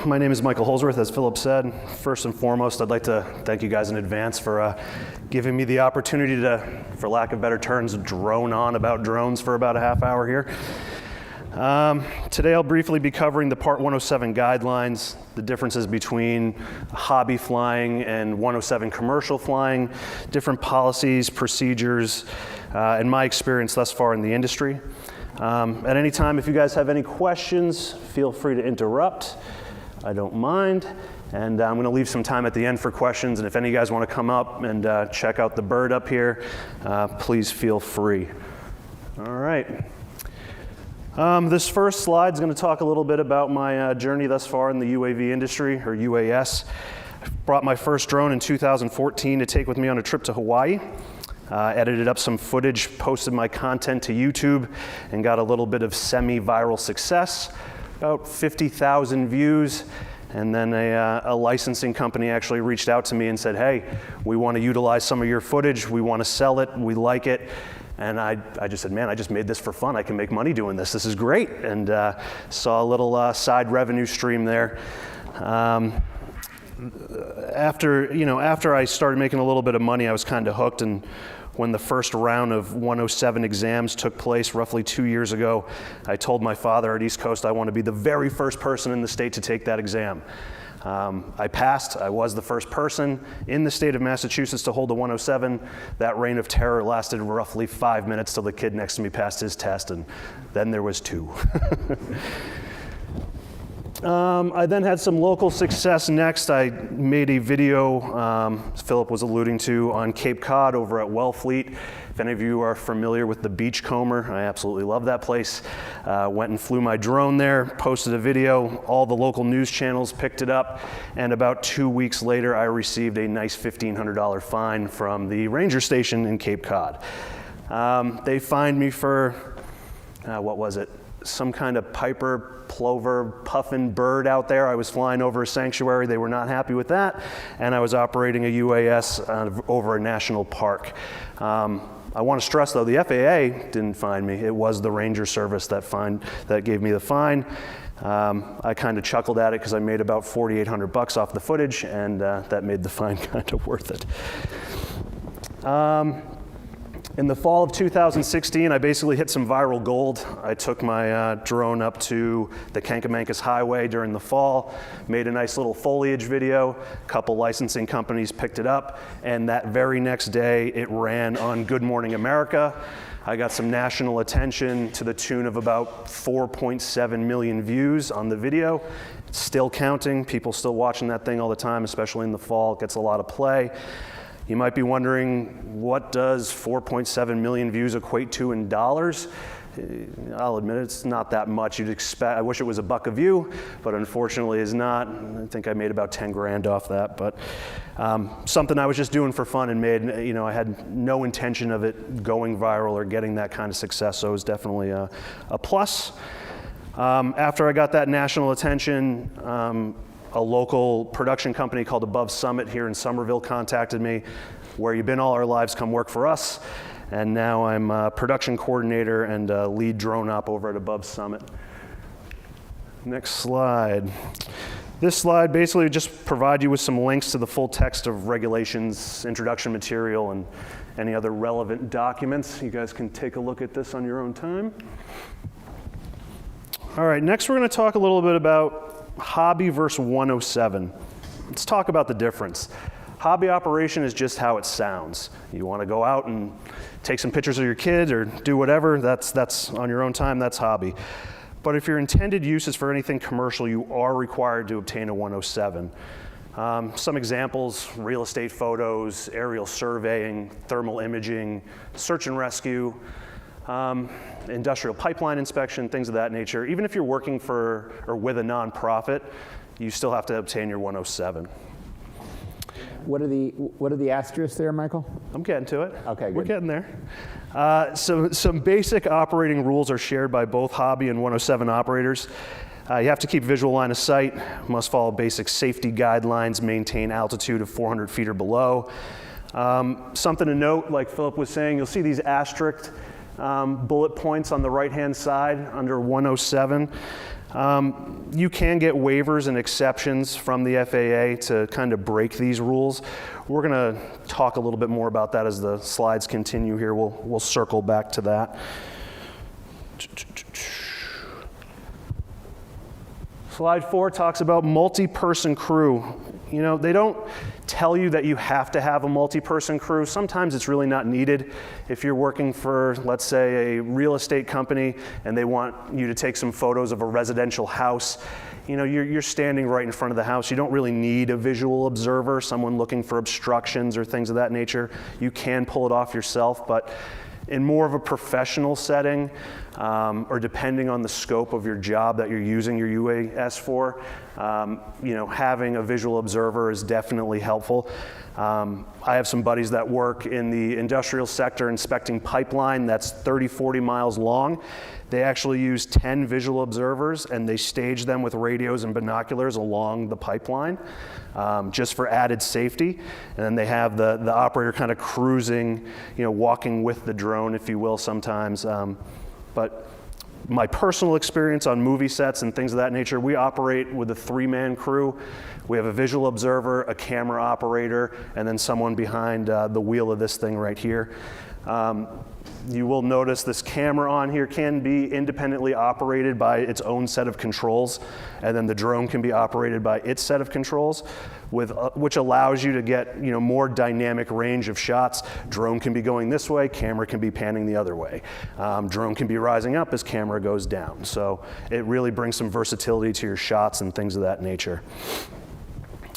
My name is Michael Holsworth, as Philip said. First and foremost, I'd like to thank you guys in advance for giving me the opportunity to, for lack of better terms, drone on about drones for about a half hour here. Today I'll briefly be covering the Part 107 guidelines, the differences between hobby flying and 107 commercial flying, different policies, procedures, and my experience thus far in the industry. At any time, if you guys have any questions, feel free to interrupt. I don't mind. And I'm going to leave some time at the end for questions. And if any of you guys want to come up and check out the bird up here, please feel free. All right. This first slide is going to talk a little bit about my journey thus far in the UAV industry, or UAS. I brought my first drone in 2014 to take with me on a trip to Hawaii. Edited up some footage, posted my content to YouTube, and got a little bit of semi-viral success, about 50,000 views. And then a licensing company actually reached out to me and said, hey, we want to utilize some of your footage, we want to sell it, we like it. And I just said, man, I just made this for fun. I can make money doing this. This is great. And saw a little side revenue stream there. After I started making a little bit of money, I was kind of hooked. And when the first round of 107 exams took place roughly 2 years ago, I told my father at East Coast I want to be the very first person in the state to take that exam. I passed. I was the first person in the state of Massachusetts to hold a 107. That reign of terror lasted roughly 5 minutes till the kid next to me passed his test, and then there was 2. I then had some local success next. I made a video, Philip was alluding to, on Cape Cod over at Wellfleet. If any of you are familiar with the Beachcomber, I absolutely love that place. Went and flew my drone there, posted a video, all the local news channels picked it up, and about 2 weeks later I received a nice $1,500 fine from the ranger station in Cape Cod. They fined me for, what was it? Some kind of piper, plover, puffin bird out there. I was flying over a sanctuary. They were not happy with that. And I was operating a UAS over a national park. I want to stress though, the FAA didn't fine me. It was the Ranger Service that gave me the fine. I kind of chuckled at it because I made about $4,800 off the footage, and that made the fine kind of worth it. In the fall of 2016, I basically hit some viral gold. I took my drone up to the Kankamankas Highway during the fall, made a nice little foliage video. A couple licensing companies picked it up, and that very next day, it ran on Good Morning America. I got some national attention to the tune of about 4.7 million views on the video. It's still counting. People still watching that thing all the time, especially in the fall. It gets a lot of play. You might be wondering, what does 4.7 million views equate to in dollars? I'll admit it's not that much. You'd expect, I wish it was $1 a view, but unfortunately it's not. I think I made about 10 grand off that, but something I was just doing for fun and made, I had no intention of it going viral or getting that kind of success, so it was definitely a plus. After I got that national attention, a local production company called Above Summit here in Somerville contacted me. Where you been all our lives, come work for us. And now I'm a production coordinator and lead drone op over at Above Summit. Next slide. This slide basically just provides you with some links to the full text of regulations, introduction material, and any other relevant documents. You guys can take a look at this on your own time. All right, next we're going to talk a little bit about hobby versus 107. Let's talk about the difference. Hobby operation is just how it sounds. You want to go out and take some pictures of your kid or do whatever, that's on your own time, that's hobby. But if your intended use is for anything commercial, you are required to obtain a 107. Some examples: real estate photos, aerial surveying, thermal imaging, search and rescue, industrial pipeline inspection, things of that nature. Even if you're working for or with a nonprofit, you still have to obtain your 107. What are the asterisks there, Michael? I'm getting to it. Okay, good. We're getting there. Some basic operating rules are shared by both hobby and 107 operators. You have to keep visual line of sight, must follow basic safety guidelines, maintain altitude of 400 feet or below. Something to note, like Philip was saying, you'll see these asterisk bullet points on the right-hand side under 107. You can get waivers and exceptions from the FAA to kind of break these rules. We're going to talk a little bit more about that as the slides continue here. We'll circle back to that. Slide 4 talks about multi-person crew. You know, they don't tell you that you have to have a multi-person crew. Sometimes it's really not needed. If you're working for, let's say, a real estate company and they want you to take some photos of a residential house, you know, you're standing right in front of the house. You don't really need a visual observer, someone looking for obstructions or things of that nature. You can pull it off yourself, but in more of a professional setting, or depending on the scope of your job that you're using your UAS for, you know, having a visual observer is definitely helpful. I have some buddies that work in the industrial sector inspecting pipeline that's 30, 40 miles long. They actually use 10 visual observers and they stage them with radios and binoculars along the pipeline, just for added safety. And then they have the operator kind of cruising, you know, walking with the drone, if you will, sometimes. But my personal experience on movie sets and things of that nature, we operate with a 3-man crew. We have a visual observer, a camera operator, and then someone behind the wheel of this thing right here. You will notice this camera on here can be independently operated by its own set of controls, and then the drone can be operated by its set of controls, which allows you to get, you know, more dynamic range of shots. Drone can be going this way, camera can be panning the other way. Drone can be rising up as camera goes down. So it really brings some versatility to your shots and things of that nature.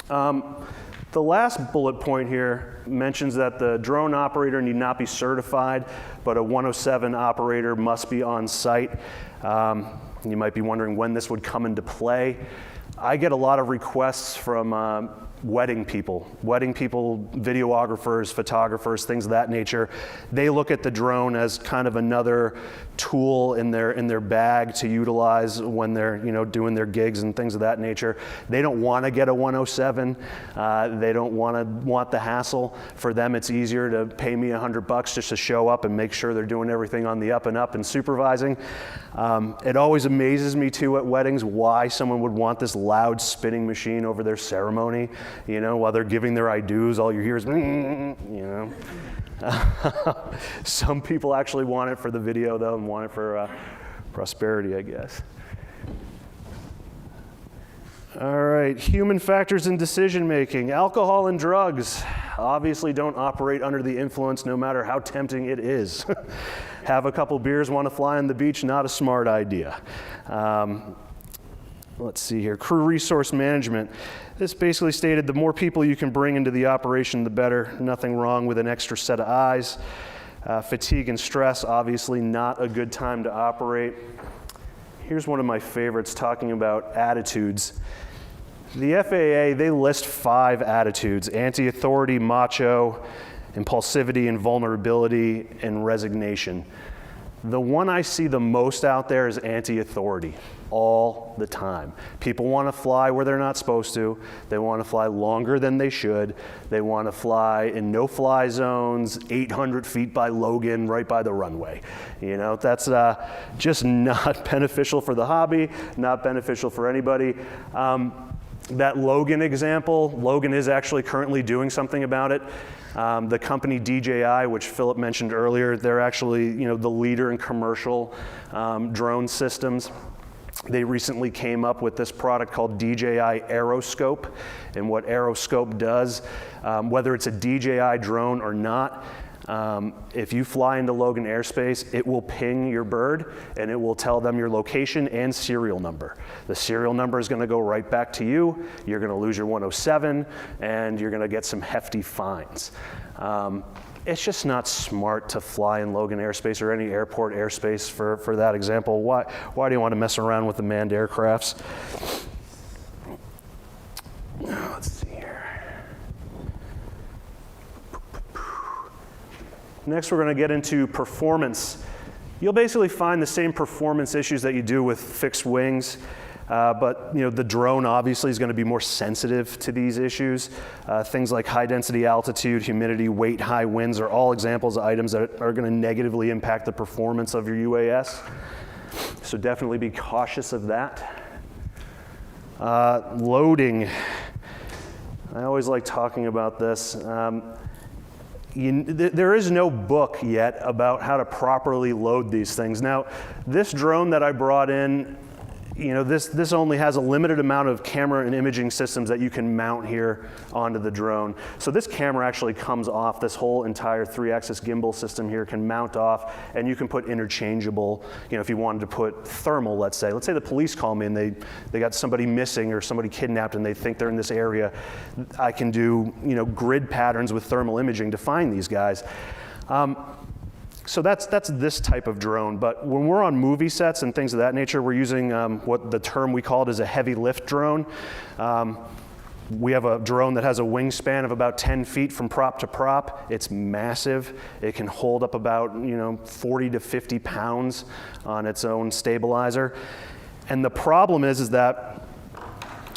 The last bullet point here mentions that the drone operator need not be certified, but a 107 operator must be on site. You might be wondering when this would come into play. I get a lot of requests from wedding people, videographers, photographers, things of that nature. They look at the drone as kind of another tool in their bag to utilize when they're, you know, doing their gigs and things of that nature. They don't want to get a 107. They don't want the hassle. For them, it's easier to pay me $100 just to show up and make sure they're doing everything on the up and up and supervising. It always amazes me too at weddings why someone would want this loud spinning machine over their ceremony. You know, while they're giving their I do's, all you hear is, you know. Some people actually want it for the video though, and want it for prosperity, I guess. All right, human factors in decision making. Alcohol and drugs obviously don't operate under the influence no matter how tempting it is. Have a couple beers, want to fly on the beach, not a smart idea. Let's see here, crew resource management. This basically stated the more people you can bring into the operation, the better. Nothing wrong with an extra set of eyes. Fatigue and stress, obviously not a good time to operate. Here's one of my favorites talking about attitudes. The FAA, they list 5 attitudes: anti-authority, macho, impulsivity and vulnerability, and resignation. The one I see the most out there is anti-authority, all the time. People want to fly where they're not supposed to. They want to fly longer than they should. They want to fly in no-fly zones, 800 feet by Logan, right by the runway. You know, that's just not beneficial for the hobby, not beneficial for anybody. That Logan example, Logan is actually currently doing something about it. The company DJI, which Philip mentioned earlier, they're actually, you know, the leader in commercial drone systems. They recently came up with this product called DJI Aeroscope, and what Aeroscope does, whether it's a DJI drone or not, if you fly into Logan airspace, it will ping your bird and it will tell them your location and serial number. The serial number is going to go right back to you. You're going to lose your 107 and you're going to get some hefty fines. It's just not smart to fly in Logan airspace or any airport airspace for that example. Why do you want to mess around with the manned aircrafts? Let's see here. Next, we're going to get into performance. You'll basically find the same performance issues that you do with fixed wings, but you know, the drone obviously is going to be more sensitive to these issues. Things like high density altitude, humidity, weight, high winds are all examples of items that are going to negatively impact the performance of your UAS. So definitely be cautious of that. Loading. I always like talking about this. There is no book yet about how to properly load these things. Now, this drone that I brought in, this only has a limited amount of camera and imaging systems that you can mount here onto the drone. So this camera actually comes off. This whole entire 3-axis gimbal system here can mount off, and you can put interchangeable, if you wanted to put thermal, let's say the police call me and they got somebody missing or somebody kidnapped and they think they're in this area, I can do, grid patterns with thermal imaging to find these guys. So that's this type of drone, but when we're on movie sets and things of that nature, we're using what the term we call it is a heavy lift drone. We have a drone that has a wingspan of about 10 feet from prop to prop. It's massive. It can hold up about 40 to 50 pounds on its own stabilizer. And the problem is that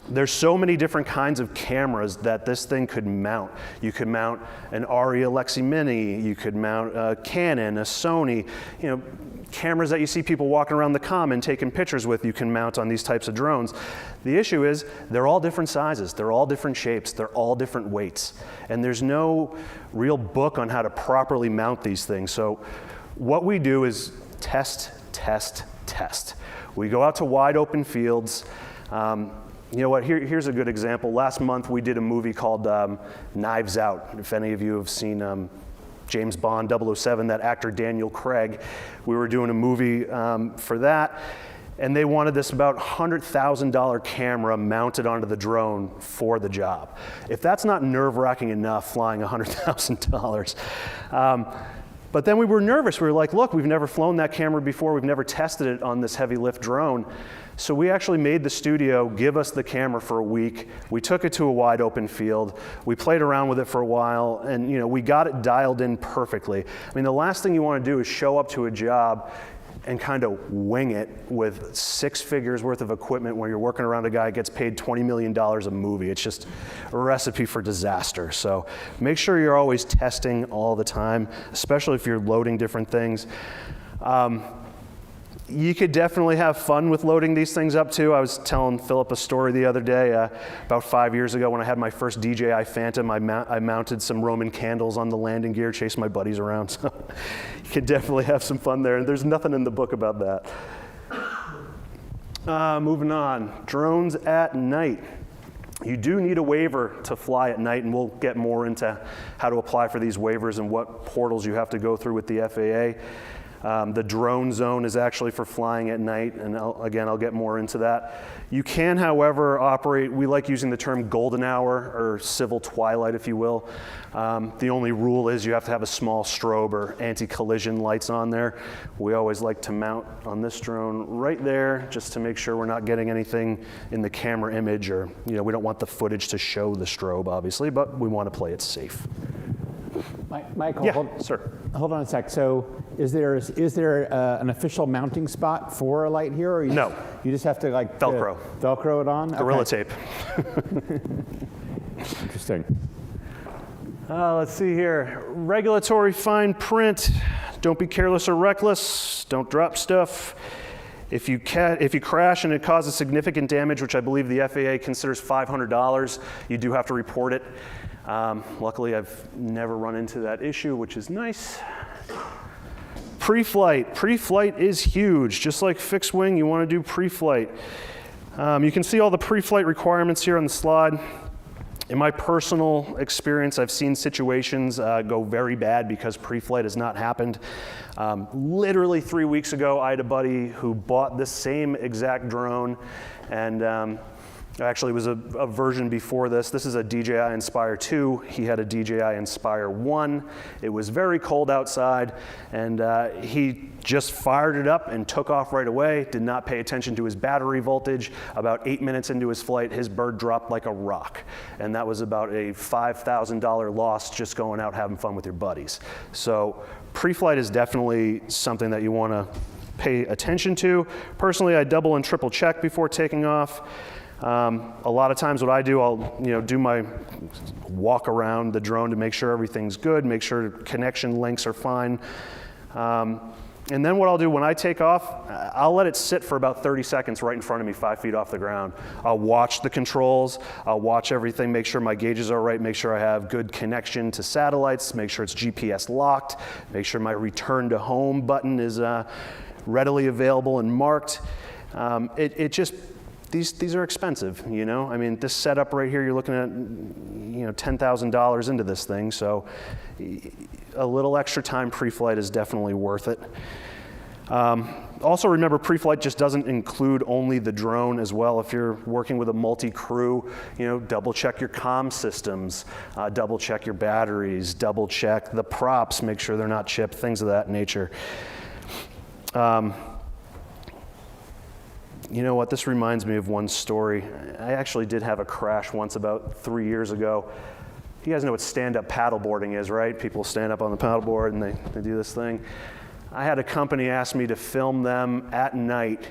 there's so many different kinds of cameras that this thing could mount. You could mount an Arri Alexi Mini, you could mount a Canon, a Sony, cameras that you see people walking around the common taking pictures with, you can mount on these types of drones. The issue is they're all different sizes, they're all different shapes, they're all different weights. And there's no real book on how to properly mount these things. So what we do is test, test, test. We go out to wide open fields. You know what, here's a good example. Last month we did a movie called Knives Out. If any of you have seen James Bond 007, that actor Daniel Craig, we were doing a movie for that, and they wanted this about $100,000 camera mounted onto the drone for the job. If that's not nerve-wracking enough, flying $100,000. But then we were nervous. We were like, look, we've never flown that camera before. We've never tested it on this heavy lift drone. So we actually made the studio give us the camera for a week. We took it to a wide open field. We played around with it for a while, and we got it dialed in perfectly. I mean, the last thing you want to do is show up to a job and kind of wing it with 6 figures worth of equipment where you're working around a guy who gets paid $20 million a movie. It's just a recipe for disaster. So make sure you're always testing all the time, especially if you're loading different things. You could definitely have fun with loading these things up too. I was telling Philip a story the other day, about 5 years ago when I had my first DJI Phantom, I mounted some Roman candles on the landing gear, chased my buddies around. So you could definitely have some fun there, and there's nothing in the book about that. Moving on, drones at night. You do need a waiver to fly at night, and we'll get more into how to apply for these waivers and what portals you have to go through with the FAA. The drone zone is actually for flying at night, and I'll get more into that. You can, however, operate, we like using the term golden hour or civil twilight, if you will. The only rule is you have to have a small strobe or anti-collision lights on there. We always like to mount on this drone right there just to make sure we're not getting anything in the camera image, or we don't want the footage to show the strobe, obviously, but we want to play it safe. Michael, Yeah, hold on a sec. So is there an official mounting spot for a light here? Or No. You just have to Velcro. Velcro it on? Gorilla tape. Interesting. Let's see here. Regulatory fine print. Don't be careless or reckless. Don't drop stuff. If you crash and it causes significant damage, which I believe the FAA considers $500, you do have to report it. Luckily, I've never run into that issue, which is nice. Pre-flight. Pre-flight is huge. Just like fixed wing, you want to do pre-flight. You can see all the pre-flight requirements here on the slide. In my personal experience, I've seen situations go very bad because pre-flight has not happened. Literally 3 weeks ago, I had a buddy who bought this same exact drone, and actually, it was a version before this. This is a DJI Inspire 2. He had a DJI Inspire 1. It was very cold outside, and he just fired it up and took off right away, did not pay attention to his battery voltage. About 8 minutes into his flight, his bird dropped like a rock. And that was about a $5,000 loss just going out having fun with your buddies. So pre-flight is definitely something that you want to pay attention to. Personally, I double and triple check before taking off. A lot of times what I do, I'll do my walk around the drone to make sure everything's good, make sure connection links are fine. And then what I'll do when I take off, I'll let it sit for about 30 seconds right in front of me, 5 feet off the ground. I'll watch the controls, I'll watch everything, make sure my gauges are right, make sure I have good connection to satellites, make sure it's GPS locked, make sure my return to home button is readily available and marked. These are expensive, you know? I mean, this setup right here, you're looking at, you know, $10,000 into this thing, so a little extra time pre-flight is definitely worth it. Also remember, pre-flight just doesn't include only the drone as well. If you're working with a multi-crew, you know, double check your comm systems, double check your batteries, double check the props, make sure they're not chipped, things of that nature. You know what, this reminds me of one story. I actually did have a crash once about 3 years ago. You guys know what stand-up paddleboarding is, right? People stand up on the paddleboard and they do this thing. I had a company ask me to film them at night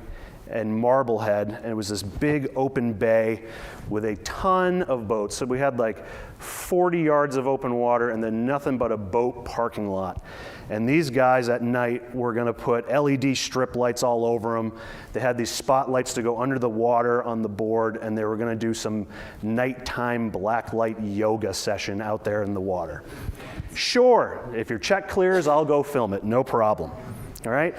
in Marblehead, and it was this big open bay with a ton of boats. So we had like 40 yards of open water and then nothing but a boat parking lot. And these guys at night were gonna put LED strip lights all over them. They had these spotlights to go under the water on the board, and they were gonna do some nighttime black light yoga session out there in the water. Sure, if your check clears, I'll go film it, no problem, all right?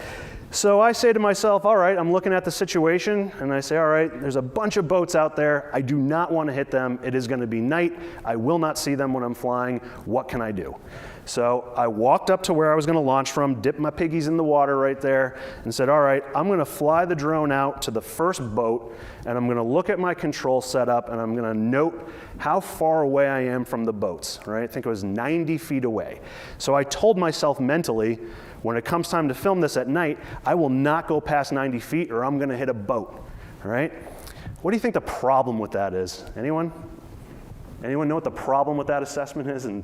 So I say to myself, all right, I'm looking at the situation, and I say, all right, there's a bunch of boats out there. I do not want to hit them. It is going to be night. I will not see them when I'm flying. What can I do? So I walked up to where I was going to launch from, dipped my piggies in the water right there, and said, all right, I'm going to fly the drone out to the first boat, and I'm going to look at my control setup, and I'm going to note how far away I am from the boats, right? I think it was 90 feet away. So I told myself mentally, when it comes time to film this at night, I will not go past 90 feet or I'm gonna hit a boat, all right? What do you think the problem with that is? Anyone? Anyone know what the problem with that assessment is? And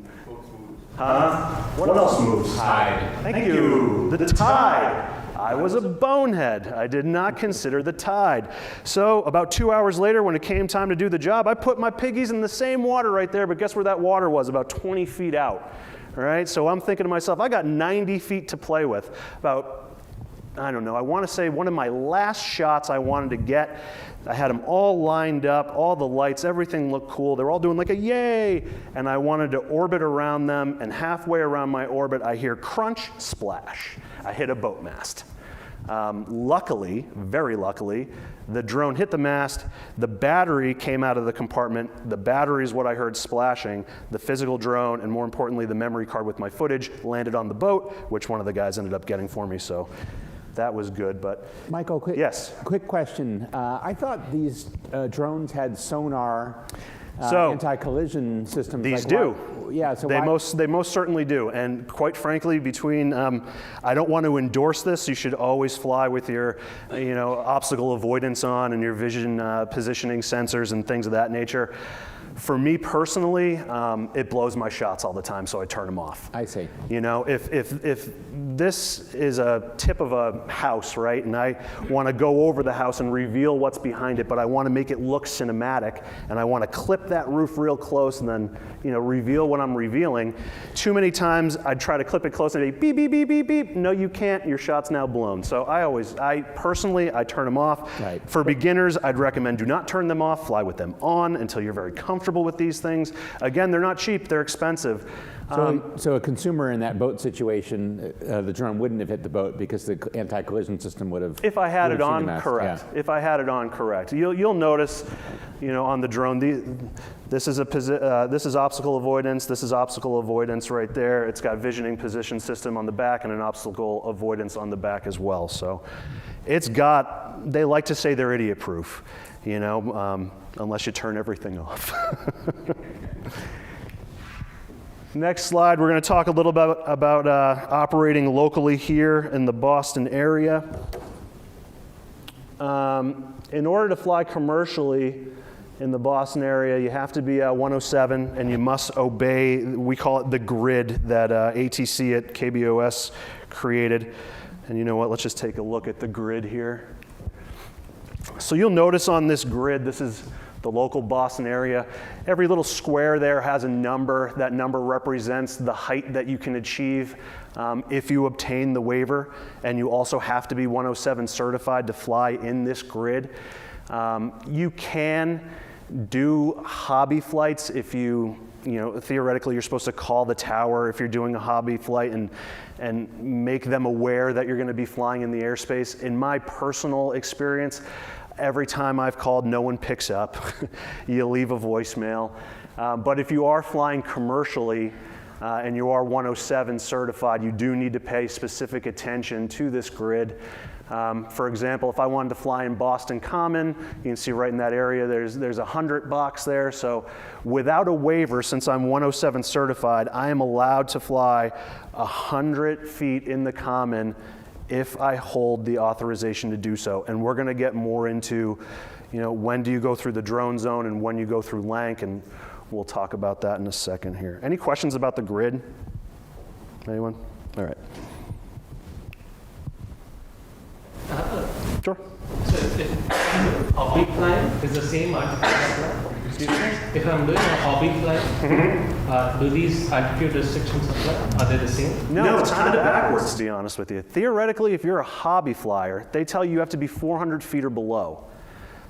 what else moves? Tide. Thank you. The tide. I was a bonehead. I did not consider the tide. So about 2 hours later, when it came time to do the job, I put my piggies in the same water right there, but guess where that water was? About 20 feet out. All right, so I'm thinking to myself, I got 90 feet to play with. About, I don't know, I want to say one of my last shots I wanted to get, I had them all lined up, all the lights, everything looked cool. They're all doing like a yay, and I wanted to orbit around them, and halfway around my orbit, I hear crunch, splash. I hit a boat mast. Luckily, very luckily, the drone hit the mast, the battery came out of the compartment, the battery is what I heard splashing, the physical drone, and more importantly, the memory card with my footage landed on the boat, which one of the guys ended up getting for me, so that was good, but. Michael, Yes. Quick question. I thought these drones had sonar So, anti-collision systems. these like do. Yeah, so they why- most certainly do, and quite frankly, between I don't want to endorse this. You should always fly with your, you know, obstacle avoidance on and your vision positioning sensors and things of that nature. For me personally, it blows my shots all the time, so I turn them off. I see. You know, if this is a tip of a house, right, and I want to go over the house and reveal what's behind it, but I want to make it look cinematic, and I want to clip that roof real close and then, you know, reveal what I'm revealing. Too many times I'd try to clip it close and it'd be beep, beep, beep, beep, beep. No, you can't. Your shot's now blown. So I personally turn them off. Right. For beginners, I'd recommend do not turn them off. Fly with them on until you're very comfortable with these things. Again, they're not cheap, they're expensive. So a consumer in that boat situation, the drone wouldn't have hit the boat because the anti-collision system would have. If I had would it have seen on, the mast. correct. Yeah. If I had it on, correct. You'll notice, you know, on the drone, this is obstacle avoidance. This is obstacle avoidance right there. It's got visioning position system on the back and an obstacle avoidance on the back as well. So it's got. They like to say they're idiot-proof, you know, unless you turn everything off. Next slide, we're going to talk a little bit about operating locally here in the Boston area. In order to fly commercially in the Boston area, you have to be 107 and you must obey, we call it the grid that ATC at KBOS created. And you know what, let's just take a look at the grid here. So you'll notice on this grid, this is the local Boston area. Every little square there has a number. That number represents the height that you can achieve if you obtain the waiver, and you also have to be 107 certified to fly in this grid. You can do hobby flights if theoretically you're supposed to call the tower if you're doing a hobby flight and make them aware that you're going to be flying in the airspace. In my personal experience, every time I've called, no one picks up. You leave a voicemail. But if you are flying commercially and you are 107 certified, you do need to pay specific attention to this grid. For example, if I wanted to fly in Boston Common, you can see right in that area, there's a 100 box there. So without a waiver, since I'm 107 certified, I am allowed to fly 100 feet in the Common if I hold the authorization to do so. And we're going to get more into, when do you go through the drone zone and when you go through LANC, and we'll talk about that in a second here. Any questions about the grid? Anyone? All right. Sure. So if hobby flying is the same altitude? Excuse me? If I'm doing a hobby flight, do these altitude restrictions apply? Are they the same? No, it's kind of backwards, to be honest with you. Theoretically, if you're a hobby flyer, they tell you have to be 400 feet or below.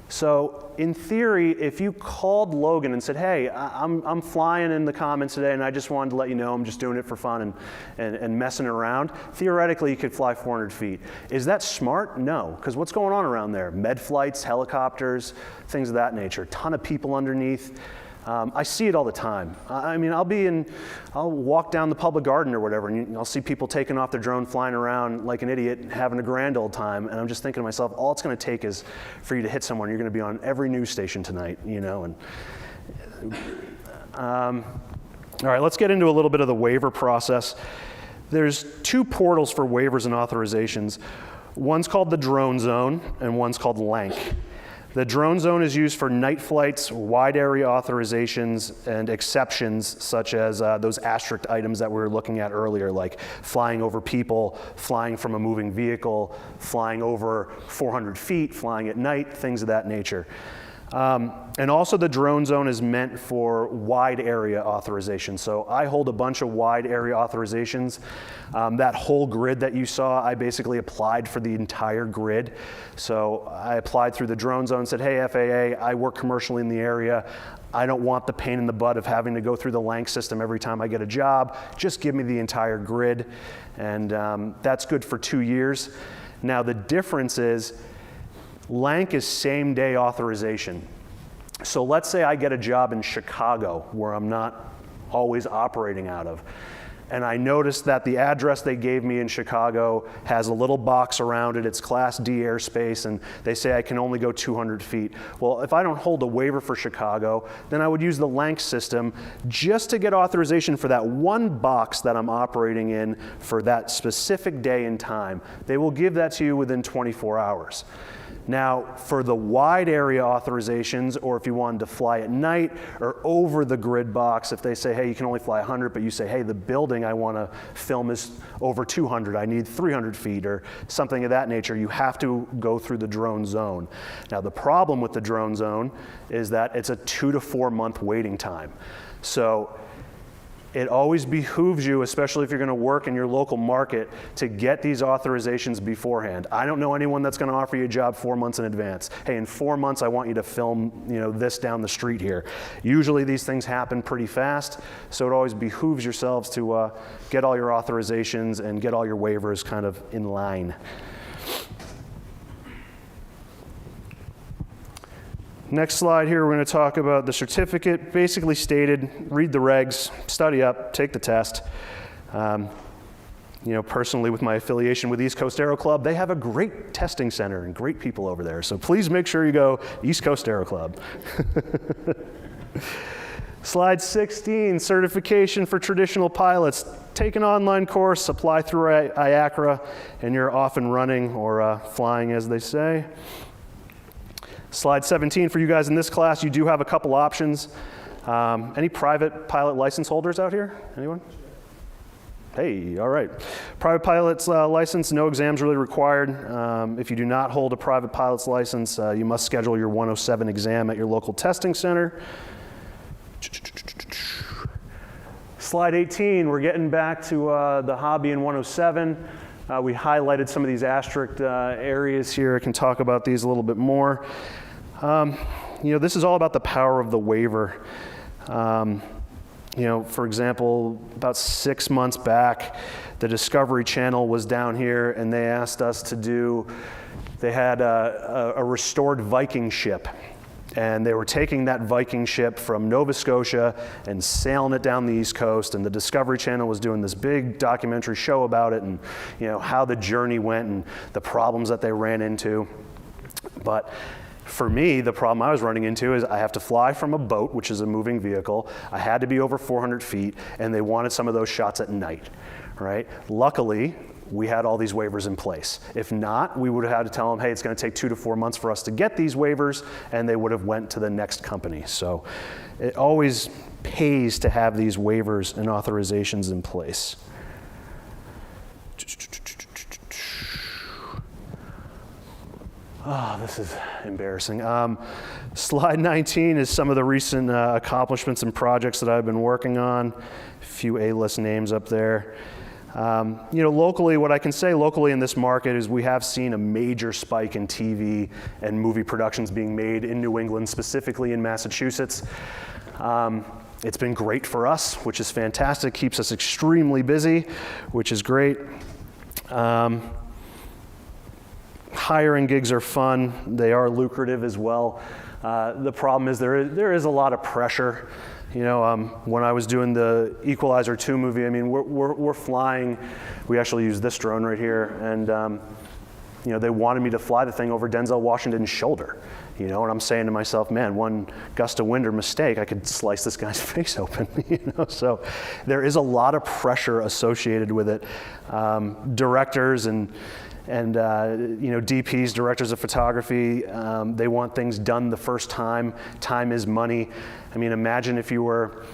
So in theory, if you called Logan and said, hey, I'm flying in the Commons today and I just wanted to let you know I'm just doing it for fun and messing around, theoretically you could fly 400 feet. Is that smart? No, because what's going on around there? Med flights, helicopters, things of that nature, ton of people underneath. I see it all the time. I mean, I'll walk down the public garden or whatever, and I'll see people taking off their drone, flying around like an idiot, having a grand old time, and I'm just thinking to myself, all it's going to take is for you to hit someone. You're going to be on every news station tonight, and all right, let's get into a little bit of the waiver process. There's two portals for waivers and authorizations. One's called the drone zone, and one's called LANC. The drone zone is used for night flights, wide area authorizations, and exceptions such as those asterisk items that we were looking at earlier, like flying over people, flying from a moving vehicle, flying over 400 feet, flying at night, things of that nature. And also the drone zone is meant for wide area authorization. So I hold a bunch of wide area authorizations. That whole grid that you saw, I basically applied for the entire grid. So I applied through the drone zone, said, hey, FAA, I work commercially in the area. I don't want the pain in the butt of having to go through the LANC system every time I get a job. Just give me the entire grid. And that's good for 2 years. Now the difference is, LANC is same-day authorization. So let's say I get a job in Chicago where I'm not always operating out of, and I noticed that the address they gave me in Chicago has a little box around it, it's Class D airspace, and they say I can only go 200 feet. Well, if I don't hold a waiver for Chicago, then I would use the LANC system just to get authorization for that one box that I'm operating in for that specific day and time. They will give that to you within 24 hours. Now, for the wide area authorizations, or if you wanted to fly at night or over the grid box, if they say, hey, you can only fly 100, but you say, hey, the building I want to film is over 200, I need 300 feet, or something of that nature, you have to go through the drone zone. Now, the problem with the drone zone is that it's a 2 to 4 month waiting time. So it always behooves you, especially if you're going to work in your local market, to get these authorizations beforehand. I don't know anyone that's going to offer you a job 4 months in advance. Hey, in 4 months, I want you to film, this down the street here. Usually these things happen pretty fast, so it always behooves yourselves to get all your authorizations and get all your waivers kind of in line. Next slide here, we're going to talk about the certificate. Basically stated, read the regs, study up, take the test. Personally with my affiliation with East Coast Aero Club, they have a great testing center and great people over there. So please make sure you go East Coast Aero Club. Slide 16, certification for traditional pilots. Take an online course, apply through IACRA, and you're off and running, or flying as they say. Slide 17, for you guys in this class, you do have a couple options. Any private pilot license holders out here? Anyone? Hey, all right. Private pilot's license, no exams really required. If you do not hold a private pilot's license, you must schedule your 107 exam at your local testing center. Slide 18, we're getting back to the hobby in 107. We highlighted some of these asterisk areas here. I can talk about these a little bit more. This is all about the power of the waiver. For example, about 6 months back, the Discovery Channel was down here and they asked us to do, they had a restored Viking ship. And they were taking that Viking ship from Nova Scotia and sailing it down the East Coast, and the Discovery Channel was doing this big documentary show about it and how the journey went and the problems that they ran into. But for me, the problem I was running into is I have to fly from a boat, which is a moving vehicle. I had to be over 400 feet, and they wanted some of those shots at night, right? Luckily, we had all these waivers in place. If not, we would have had to tell them, hey, it's going to take 2 to 4 months for us to get these waivers, and they would have went to the next company. So it always pays to have these waivers and authorizations in place. Oh, this is embarrassing. Slide 19 is some of the recent accomplishments and projects that I've been working on. A few A-list names up there. Locally, what I can say locally in this market is we have seen a major spike in TV and movie productions being made in New England, specifically in Massachusetts. It's been great for us, which is fantastic, keeps us extremely busy, which is great. Hiring gigs are fun. They are lucrative as well. The problem is there is a lot of pressure. When I was doing the Equalizer 2 movie, I mean, we're flying. We actually use this drone right here, and they wanted me to fly the thing over Denzel Washington's shoulder. And I'm saying to myself, man, one gust of wind or mistake, I could slice this guy's face open. So there is a lot of pressure associated with it. Directors and DPs, directors of photography, they want things done the first time. Time is money. I mean, imagine if you were,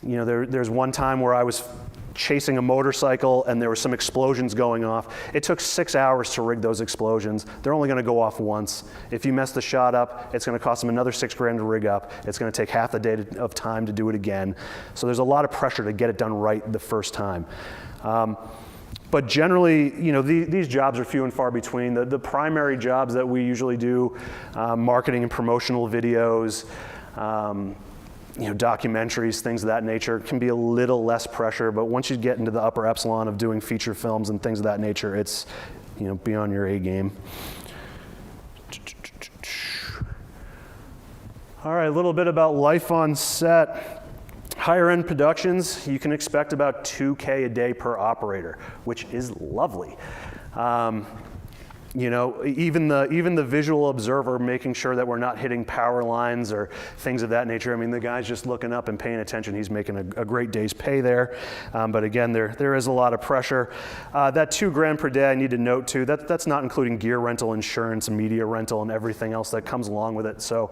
there's one time where I was chasing a motorcycle and there were some explosions going off. It took 6 hours to rig those explosions. They're only going to go off once. If you mess the shot up, it's going to cost them another $6 grand to rig up. It's going to take half the day of time to do it again. So there's a lot of pressure to get it done right the first time. But generally, these jobs are few and far between. The primary jobs that we usually do, marketing and promotional videos, documentaries, things of that nature, can be a little less pressure. But once you get into the upper epsilon of doing feature films and things of that nature, it's beyond your A game. All right, a little bit about life on set. Higher end productions, you can expect about $2K a day per operator, which is lovely. Even the visual observer making sure that we're not hitting power lines or things of that nature. I mean, the guy's just looking up and paying attention. He's making a great day's pay there. But again, there is a lot of pressure. That $2 grand per day, I need to note too, that's not including gear rental, insurance, media rental, and everything else that comes along with it. So,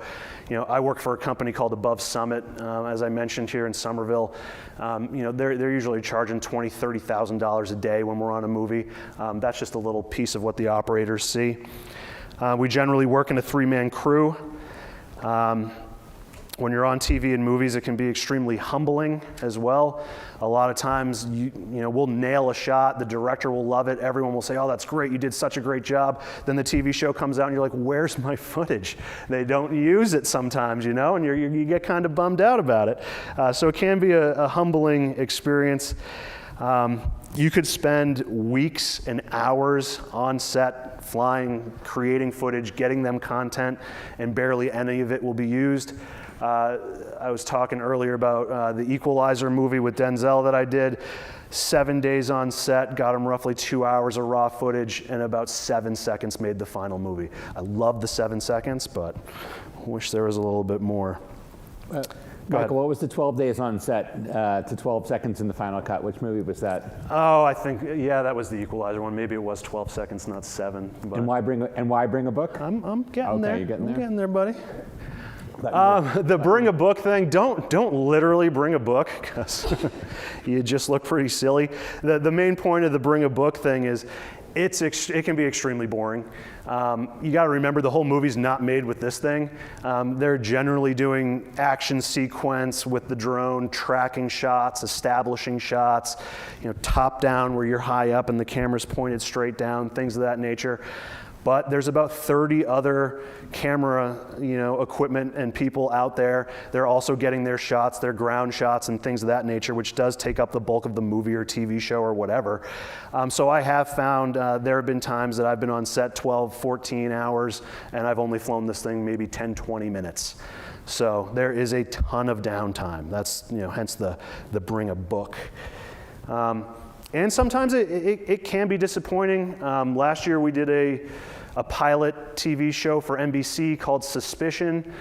I work for a company called Above Summit, as I mentioned here in Somerville. They're usually charging $20,000, $30,000 a day when we're on a movie. That's just a little piece of what the operators see. We generally work in a 3-man crew. When you're on TV and movies, it can be extremely humbling as well. A lot of times, we'll nail a shot, the director will love it, everyone will say, oh, that's great, you did such a great job. Then the TV show comes out and you're like, where's my footage? They don't use it sometimes, and you get kind of bummed out about it. So it can be a humbling experience. You could spend weeks and hours on set flying, creating footage, getting them content, and barely any of it will be used. I was talking earlier about the Equalizer movie with Denzel that I did. 7 days on set, got him roughly 2 hours of raw footage, and about 7 seconds made the final movie. I love the 7 seconds, but wish there was a little bit more. Michael, what was the 12 days on set to 12 seconds in the final cut? Which movie was that? Oh, I think, that was the Equalizer one. Maybe it was 12 seconds, not 7. But And why bring a book? I'm getting there. You're getting there? I'm getting there, buddy. The bring a book thing, don't literally bring a book, because you just look pretty silly. The main point of the bring a book thing is it can be extremely boring. You got to remember the whole movie's not made with this thing. They're generally doing action sequence with the drone, tracking shots, establishing shots, top down where you're high up and the camera's pointed straight down, things of that nature. But there's about 30 other camera, equipment and people out there. They're also getting their shots, their ground shots and things of that nature, which does take up the bulk of the movie or TV show or whatever. So I have found there have been times that I've been on set 12, 14 hours, and I've only flown this thing maybe 10, 20 minutes. So there is a ton of downtime. That's, hence the bring a book. And sometimes it can be disappointing. Last year we did a pilot TV show for NBC called Suspicion.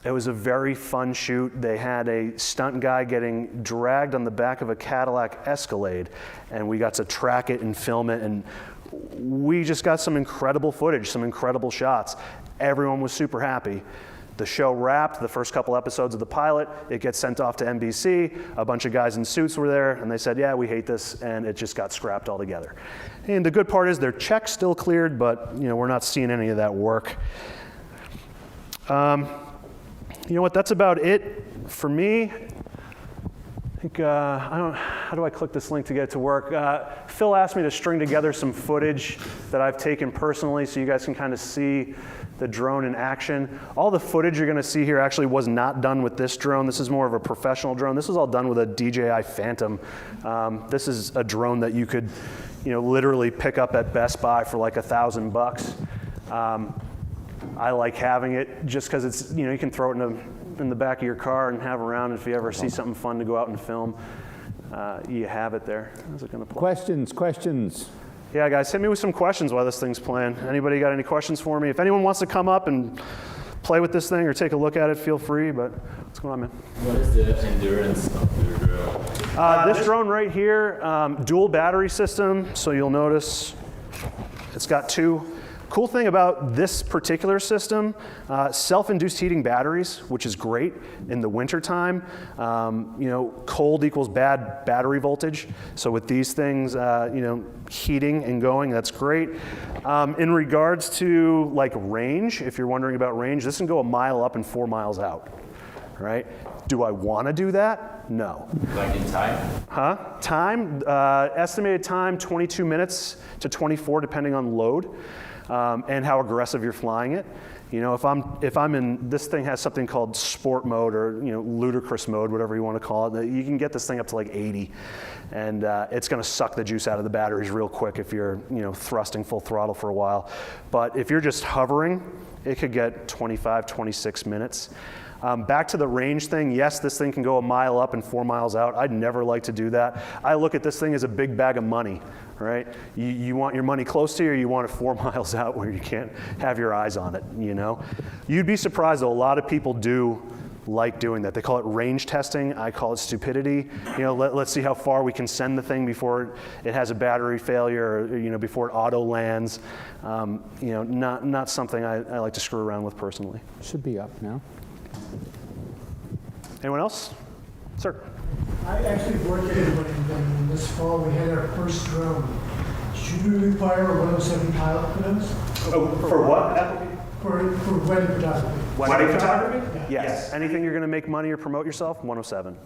It was a very fun shoot. They had a stunt guy getting dragged on the back of a Cadillac Escalade, and we got to track it and film it, and we just got some incredible footage, some incredible shots. Everyone was super happy. The show wrapped, the first couple episodes of the pilot, it gets sent off to NBC, a bunch of guys in suits were there, and they said, yeah, we hate this, and it just got scrapped altogether. And the good part is their check's still cleared, but we're not seeing any of that work. You know what, that's about it for me. I think, how do I click this link to get it to work? Phil asked me to string together some footage that I've taken personally so you guys can kind of see the drone in action. All the footage you're gonna see here actually was not done with this drone. This is more of a professional drone. This was all done with a DJI Phantom. This is a drone that you could, literally pick up at Best Buy for like $1,000. I like having it just because it's, you can throw it in the back of your car and have around. If you ever see something fun to go out and film, you have it there. How's it gonna play? Questions? Yeah, guys, hit me with some questions while this thing's playing. Anybody got any questions for me? If anyone wants to come up and play with this thing or take a look at it, feel free, but what's going on, man? What is the endurance of your drone? This drone right here, dual battery system, so you'll notice it's got two. Cool thing about this particular system, self-induced heating batteries, which is great in the winter time. Cold equals bad battery voltage. So with these things, heating and going, that's great. In regards to like range, if you're wondering about range, this can go a mile up and 4 miles out, right? Do I want to do that? No. Like in time? Time, estimated time, 22 minutes to 24, depending on load. And how aggressive you're flying it. If I'm in, this thing has something called sport mode or ludicrous mode, whatever you want to call it. You can get this thing up to like 80, and it's going to suck the juice out of the batteries real quick if you're thrusting full throttle for a while. But if you're just hovering, it could get 25, 26 minutes. Back to the range thing, yes, this thing can go a mile up and 4 miles out. I'd never like to do that. I look at this thing as a big bag of money, right? You want your money close to you, or you want it 4 miles out where you can't have your eyes on it, You'd be surprised though, a lot of people do like doing that. They call it range testing. I call it stupidity. Let's see how far we can send the thing before it has a battery failure, or before it auto lands. Not something I like to screw around with personally. Should be up now. Anyone else? Sir. I actually worked at when this fall we had our first drone. Should we require a 107 pilot for those? Oh, for what? For wedding photography. Wedding photography? Yeah. Yes. Anything you're going to make money or promote yourself, 107.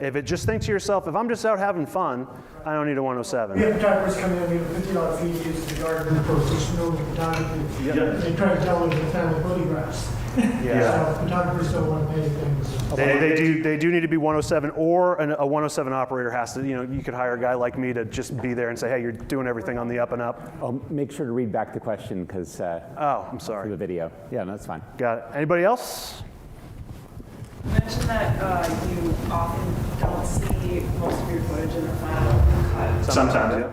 If it just think to yourself, if I'm just out having fun, I don't need a 107. We have photographers come in, we have $50 fee, use the garden for professional photography. Yep. They try to tell them the family photographs. Yeah. So photographers don't want to pay things. They do need to be 107, or a 107 operator has to, you could hire a guy like me to just be there and say, hey, you're doing everything on the up and up. I'll make sure to read back the question because Oh, I'm for sorry. the video. Yeah, no, that's fine. Got it. Anybody else? You mentioned that you often don't see most of your footage in the final cut. Sometimes, yeah.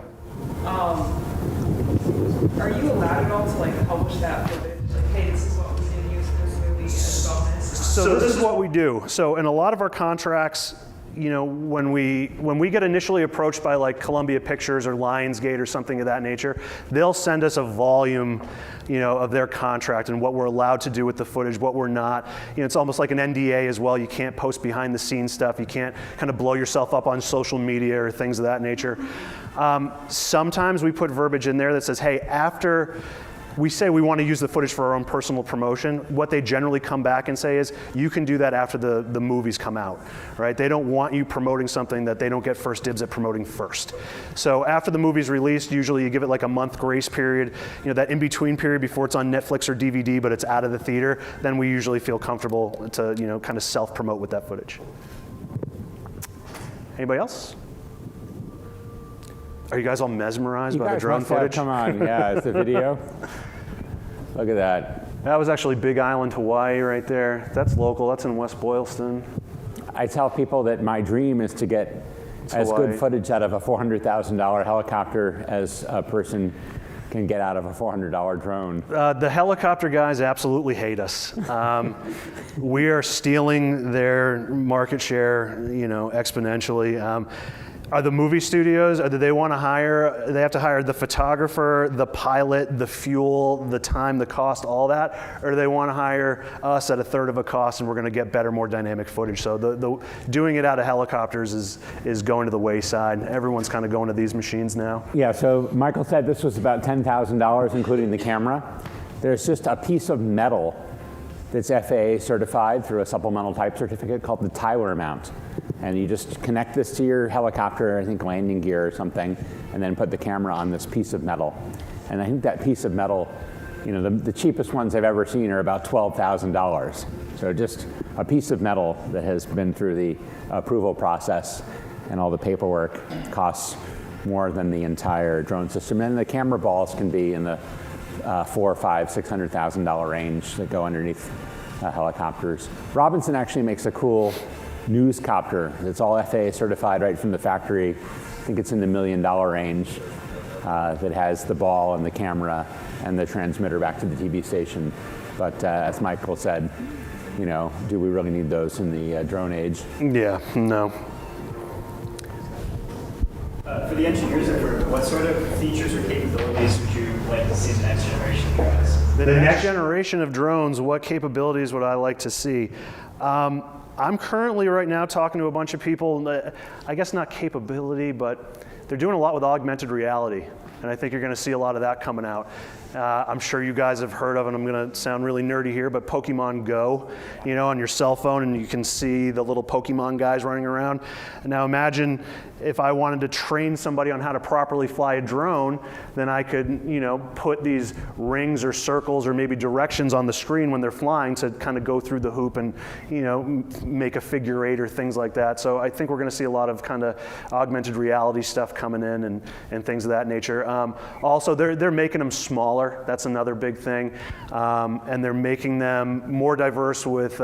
Are you allowed at all to like publish that footage? Like, hey, this is what was in use for this movie as a bonus? So this is what we do. So in a lot of our contracts, you know, when we get initially approached by like Columbia Pictures or Lionsgate or something of that nature, they'll send us a volume, you know, of their contract and what we're allowed to do with the footage, what we're not. You know, it's almost like an NDA as well. You can't post behind the scenes stuff. You can't kind of blow yourself up on social media or things of that nature. Sometimes we put verbiage in there that says, hey, after we say we want to use the footage for our own personal promotion, what they generally come back and say is, you can do that after the movies come out, right? They don't want you promoting something that they don't get first dibs at promoting first. So after the movie's released, usually you give it like a month grace period, you know, that in-between period before it's on Netflix or DVD, but it's out of the theater, then we usually feel comfortable to, you know, kind of self-promote with that footage. Anybody else? Are you guys all mesmerized by the drone footage? Come on, yeah, it's the video. Look at that. That was actually Big Island, Hawaii right there. That's local, that's in West Boylston. I tell people that my dream is to get as Hawaii. good footage out of a $400,000 helicopter as a person can get out of a $400 drone. The helicopter guys absolutely hate us. We are stealing their market share, you know, exponentially. Are the movie studios, do they want to hire, they have to hire the photographer, the pilot, the fuel, the time, the cost, all that? Or do they want to hire us at a third of a cost and we're going to get better, more dynamic footage? So the doing it out of helicopters is going to the wayside. Everyone's kind of going to these machines now. Yeah, so Michael said this was about $10,000, including the camera. There's just a piece of metal that's FAA certified through a supplemental type certificate called the Tyler mount. And you just connect this to your helicopter, I think landing gear or something, and then put the camera on this piece of metal. And I think that piece of metal, you know, the cheapest ones I've ever seen are about $12,000. So just a piece of metal that has been through the approval process and all the paperwork costs more than the entire drone system. And the camera balls can be in the $400,000, $500,000, $600,000 range that go underneath helicopters. Robinson actually makes a cool newscopter that's all FAA certified right from the factory. I think it's in the $1 million range that has the ball and the camera and the transmitter back to the TV station. But as Michael said, you know, do we really need those in the drone age? Yeah, no. For the engineers at work, what sort of features or capabilities would you like to see in the next generation of drones? The next generation of drones, what capabilities would I like to see? I'm currently right now talking to a bunch of people, I guess not capability, but they're doing a lot with augmented reality. And I think you're going to see a lot of that coming out. I'm sure you guys have heard of, and I'm going to sound really nerdy here, but Pokemon Go, you know, on your cell phone, and you can see the little Pokemon guys running around. Now imagine if I wanted to train somebody on how to properly fly a drone, then I could, you know, put these rings or circles or maybe directions on the screen when they're flying to kind of go through the hoop and, you know, make a figure eight or things like that. So I think we're going to see a lot of kind of augmented reality stuff coming in and things of that nature. Also, they're making them smaller. That's another big thing. And they're making them more diverse with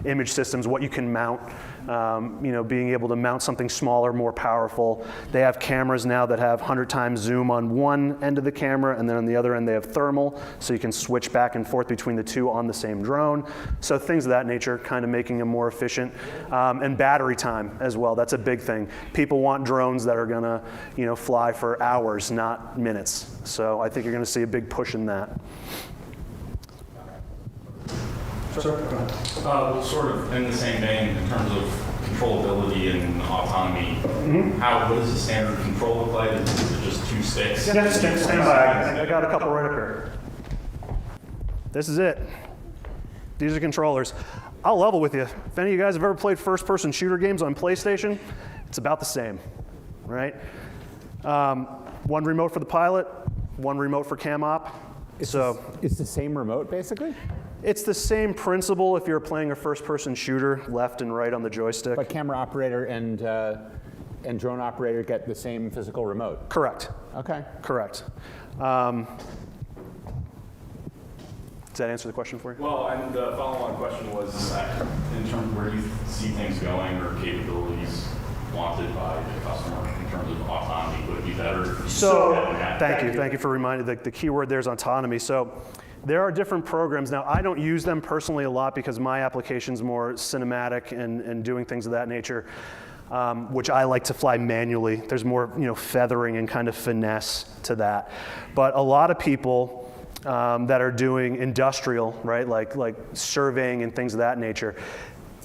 image systems, what you can mount. You know, being able to mount something smaller, more powerful. They have cameras now that have 100 times zoom on one end of the camera, and then on the other end they have thermal, so you can switch back and forth between the two on the same drone. So things of that nature, kind of making them more efficient. And battery time as well, that's a big thing. People want drones that are gonna, you know, fly for hours, not minutes. So I think you're gonna see a big push in that. Well, sort of in the same vein in terms of controllability and autonomy. What does the standard control look like? Is it just two sticks? Yeah, stand by. I got a couple right up here. This is it. These are controllers. I'll level with you. If any of you guys have ever played first-person shooter games on PlayStation, it's about the same, right? One remote for the pilot, one remote for cam op. It's the same remote, basically? It's the same principle if you're playing a first-person shooter, left and right on the joystick. But camera operator and drone operator get the same physical remote? Correct. Okay. Correct. Does that answer the question for you? Well, and the follow-on question was in terms of where you see things going or capabilities wanted by the customer in terms of autonomy. Would it be better? So, thank you for reminding. The key word there is autonomy. So, there are different programs. Now, I don't use them personally a lot because my application is more cinematic and doing things of that nature. which I like to fly manually. There's more, feathering and kind of finesse to that. But a lot of people that are doing industrial, right, like surveying and things of that nature,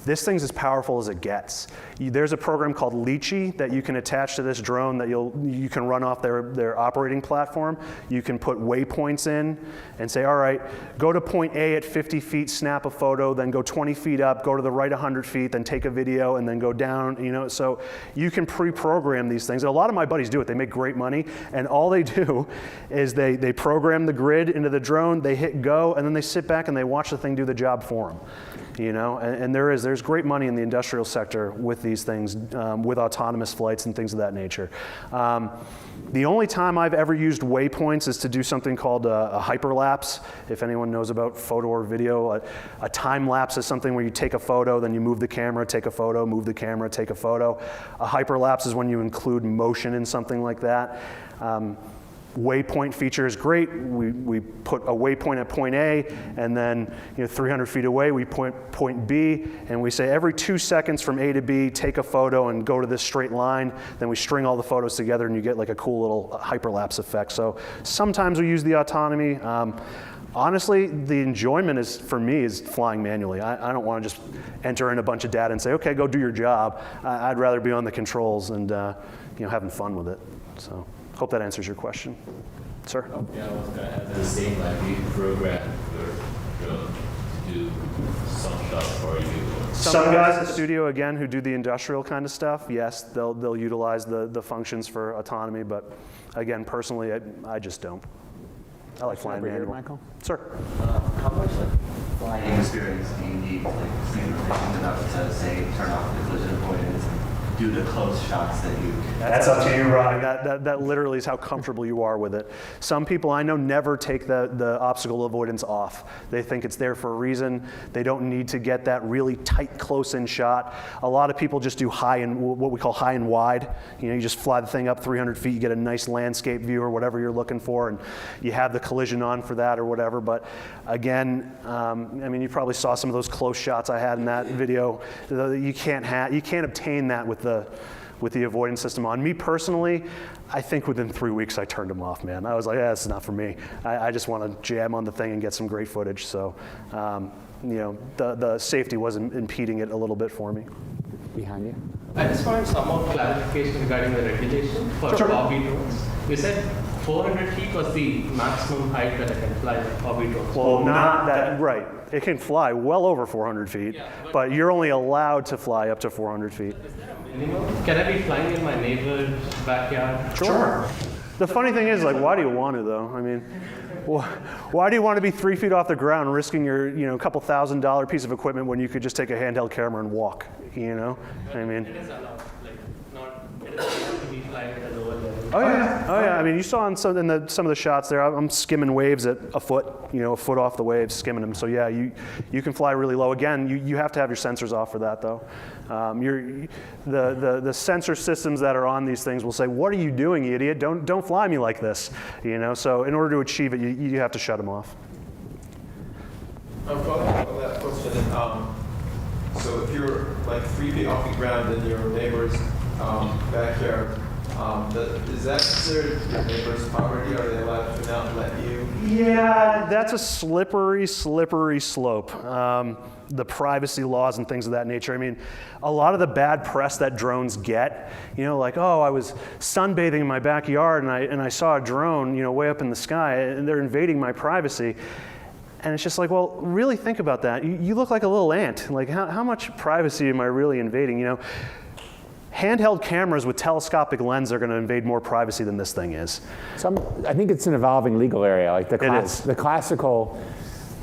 this thing's as powerful as it gets. There's a program called Lychee that you can attach to this drone that you can run off their operating platform. You can put waypoints in and say, all right, go to point A at 50 feet, snap a photo, then go 20 feet up, go to the right 100 feet, then take a video, and then go down, so you can pre-program these things. And a lot of my buddies do it. They make great money, and all they do is they program the grid into the drone, they hit go, and then they sit back and they watch the thing do the job for them. And there's great money in the industrial sector with these things, with autonomous flights and things of that nature. The only time I've ever used waypoints is to do something called a hyperlapse. If anyone knows about photo or video, a time lapse is something where you take a photo, then you move the camera, take a photo, move the camera, take a photo. A hyperlapse is when you include motion in something like that. Waypoint feature is great. We put a waypoint at point A, and then 300 feet away we point B, and we say every 2 seconds from A to B, take a photo and go to this straight line. Then we string all the photos together, and you get like a cool little hyperlapse effect. So sometimes we use the autonomy. Honestly, the enjoyment for me is flying manually. I don't want to just enter in a bunch of data and say, okay, go do your job. I'd rather be on the controls and having fun with it. So. Hope that answers your question. Sir? Yeah, I was going to ask the same, you program your drone to do some shots for you. Some guys at studio, again, who do the industrial kind of stuff, yes, they'll utilize the functions for autonomy, but again, personally, I just don't. I like flying manual. Michael? Sir? How much flying experience do you need to see enough to say turn off the collision avoidance and do the close shots that you? That's up to you, Ryan. That literally is how comfortable you are with it. Some people I know never take the obstacle avoidance off. They think it's there for a reason. They don't need to get that really tight, close-in shot. A lot of people just do what we call high and wide. You just fly the thing up 300 feet, you get a nice landscape view or whatever you're looking for, and you have the collision on for that or whatever. But again, you probably saw some of those close shots I had in that video. You can't obtain that with the avoidance system on. Me personally, I think within 3 weeks I turned them off, man. I was like, this is not for me. I just want to jam on the thing and get some great footage. So, the safety was impeding it a little bit for me. Behind you. I just wanted some more clarification regarding the regulation for hobby drones. You said 400 feet was the maximum height that I can fly with hobby drones. Well, not that, right. It can fly well over 400 feet, but you're only allowed to fly up to 400 feet. Is there a minimum? Can I be flying in my neighbor's backyard? Sure. The funny thing is, why do you want to, though? Why do you want to be 3 feet off the ground risking your, couple $1,000 piece of equipment when you could just take a handheld camera and walk, It is allowed, it is allowed to be flying at a lower level. Oh yeah. You saw in some of the shots there, I'm skimming waves at a foot, a foot off the waves, skimming them. So yeah, you can fly really low. Again, you have to have your sensors off for that, though. The sensor systems that are on these things will say, "What are you doing, you idiot? Don't fly me like this." So in order to achieve it, you have to shut them off. I'm following up on that question. So if you're 3 feet off the ground in your neighbor's backyard, is that considered your neighbor's property? Are they allowed to not let you? Yeah, that's a slippery slope. The privacy laws and things of that nature. A lot of the bad press that drones get, I was sunbathing in my backyard and I saw a drone, way up in the sky, and they're invading my privacy. And it's just well, really think about that. You look like a little ant. How much privacy am I really invading? Handheld cameras with telescopic lens are going to invade more privacy than this thing is. I think it's an evolving legal area. The classical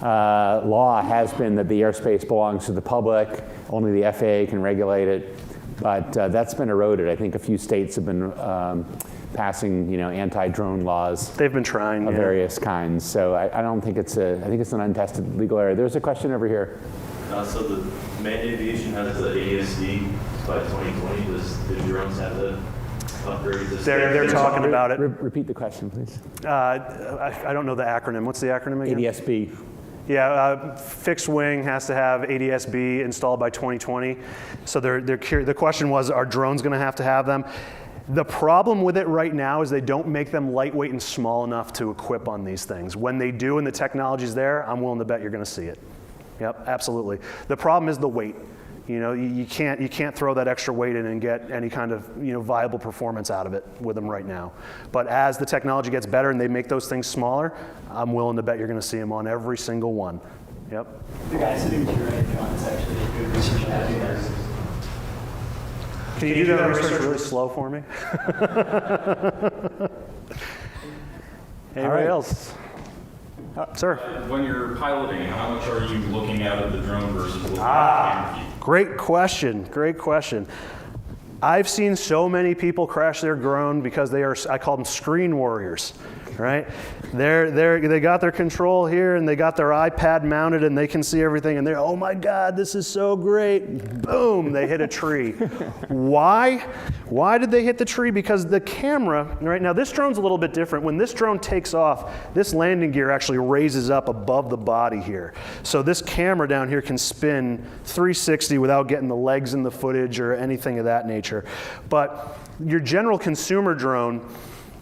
law has been that the airspace belongs to the public, only the FAA can regulate it, but that's been eroded. I think a few states have been passing, anti-drone laws. They've been trying of various kinds. So I don't think it's I think it's an untested legal area. There's a question over here. So the manned aviation has the ASD by 2020. Does the drones have the upgrades? They're talking about it. Repeat the question, please. I don't know the acronym. What's the acronym again? ADSB. Yeah, fixed wing has to have ADS-B installed by 2020. So the question was, are drones going to have them? The problem with it right now is they don't make them lightweight and small enough to equip on these things. When they do and the technology's there, I'm willing to bet you're going to see it. Yep, absolutely. The problem is the weight. You know, you can't throw that extra weight in and get any kind of viable performance out of it with them right now. But as the technology gets better and they make those things smaller, I'm willing to bet you're going to see them on every single one. Yep. The guy sitting to your right, John, is actually good research on that. Can you do that research really slow for me? Anybody else? Sir. When you're piloting, how much are you looking out of the drone versus looking at the camera feed? Great question. Great question. I've seen so many people crash their drone because they are, I call them screen warriors, right? They got their control here and they got their iPad mounted and they can see everything and they're, oh my God, this is so great. Boom, they hit a tree. Why? Why did they hit the tree? Because the camera, right now this drone's a little bit different. When this drone takes off, this landing gear actually raises up above the body here. So this camera down here can spin 360 without getting the legs in the footage or anything of that nature. But your general consumer drone,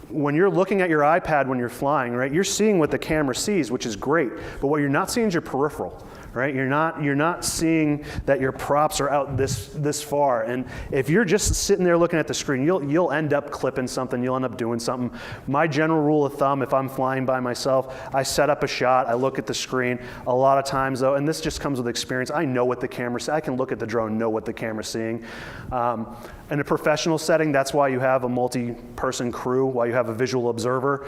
when you're looking at your iPad when you're flying, right, you're seeing what the camera sees, which is great, but what you're not seeing is your peripheral, right? You're not seeing that your props are out this far. And if you're just sitting there looking at the screen, you'll end up clipping something, you'll end up doing something. My general rule of thumb, if I'm flying by myself, I set up a shot, I look at the screen. A lot of times though, and this just comes with experience, I know what the camera's, I can look at the drone, know what the camera's seeing. In a professional setting, that's why you have a multi-person crew, why you have a visual observer.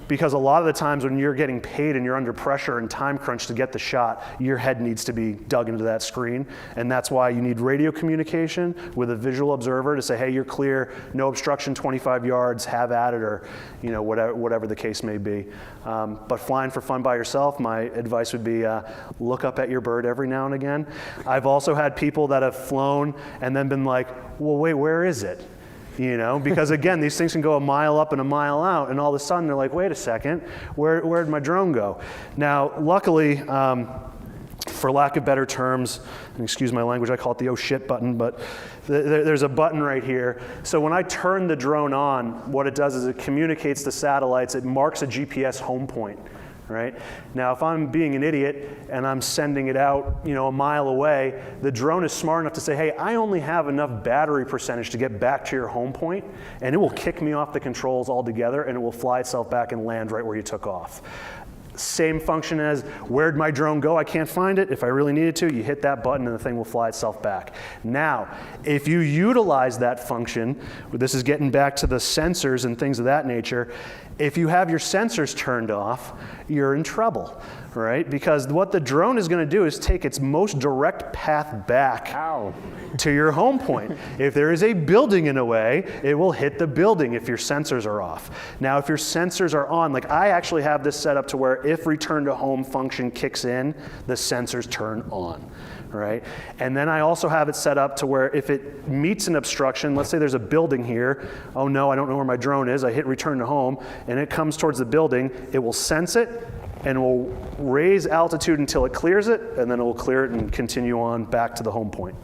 Because a lot of the times when you're getting paid and you're under pressure and time crunch to get the shot, your head needs to be dug into that screen. And that's why you need radio communication with a visual observer to say, hey, you're clear, no obstruction, 25 yards, have at it, or whatever the case may be. But flying for fun by yourself, my advice would be look up at your bird every now and again. I've also had people that have flown and then been like, well, wait, where is it? Because again, these things can go a mile up and a mile out, and all of a sudden they're like, wait a second, where'd my drone go? Now, luckily, for lack of better terms, and excuse my language, I call it the oh shit button, but there's a button right here. So when I turn the drone on, what it does is it communicates to satellites, it marks a GPS home point. Right? Now, if I'm being an idiot and I'm sending it out, a mile away, the drone is smart enough to say, hey, I only have enough battery percentage to get back to your home point, and it will kick me off the controls altogether, and it will fly itself back and land right where you took off. Same function as, where'd my drone go? I can't find it. If I really needed to, you hit that button and the thing will fly itself back. Now, if you utilize that function, this is getting back to the sensors and things of that nature, if you have your sensors turned off, you're in trouble, right? Because what the drone is going to do is take its most direct path back to your home point. If there is a building in the way, it will hit the building if your sensors are off. Now, if your sensors are on, like I actually have this set up to where if return to home function kicks in, the sensors turn on. Right? And then I also have it set up to where if it meets an obstruction, let's say there's a building here, oh no, I don't know where my drone is, I hit return to home, and it comes towards the building, it will sense it, and will raise altitude until it clears it, and then it will clear it and continue on back to the home point.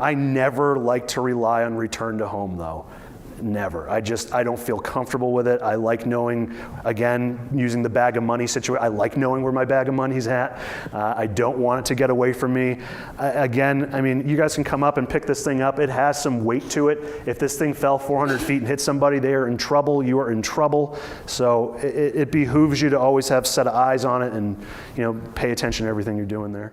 I never like to rely on return to home though. Never. I don't feel comfortable with it. I like knowing, again, using the bag of money situation, I like knowing where my bag of money's at. I don't want it to get away from me. Again, I mean, you guys can come up and pick this thing up. It has some weight to it. If this thing fell 400 feet and hit somebody, they are in trouble. You are in trouble. So it behooves you to always have a set of eyes on it and pay attention to everything you're doing there.